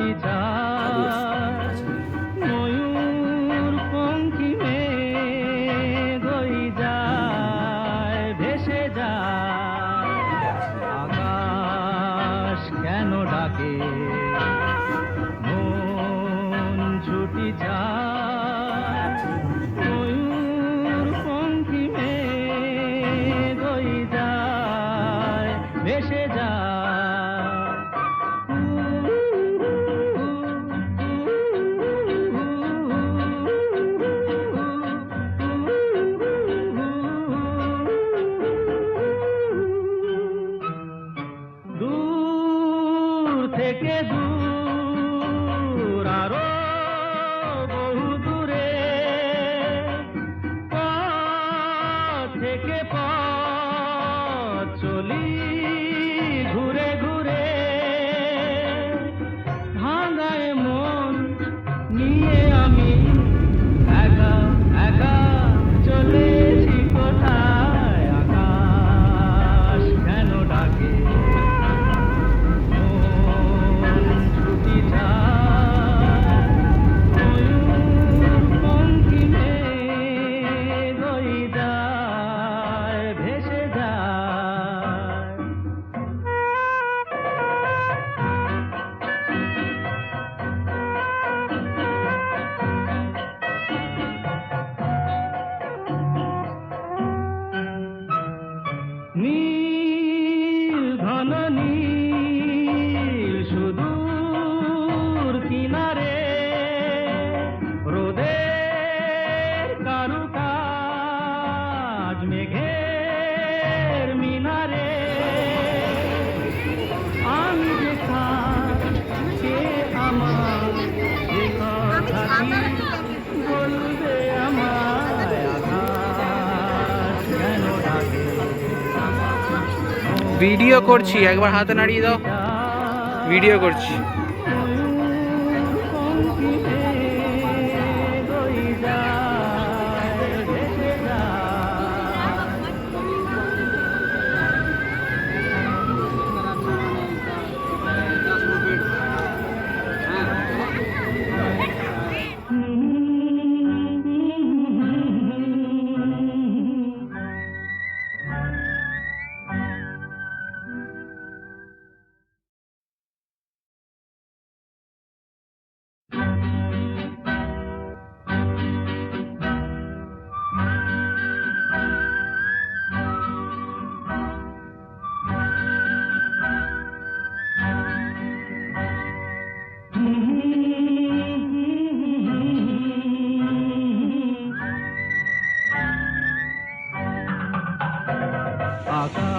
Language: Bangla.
ছুটি যায় ময়ূর পঙ্কিমে গই যায় ভেসে যায় আকাশ কেন ডাকে মন ছুটি যায় ময়ূর পঙ্কিমে গই যায় ভেসে যায় দূর থেকে দূর আরো বহু দূরে পথ থেকে পথ চলি ঘুরে ঘুরে ভাঙায় মন নিয়ে আমি একা একা চলেছি কোথায় আকাশ কেন ডাকে ছুটি যায় ময়ূর পঙ্কিমে গই যায় ভেসে যায় নীল ঘন নীল সুদূর কিনারে রোদের কারুকাজ মেঘের মিনারে আমি যে কে আমার সে কথা কি বলবে আমায় আকাশ কেন ডাকে ভিডিও করছি, একবার হাতে নাড়িয়ে দাও। ভিডিও করছি। আকাশ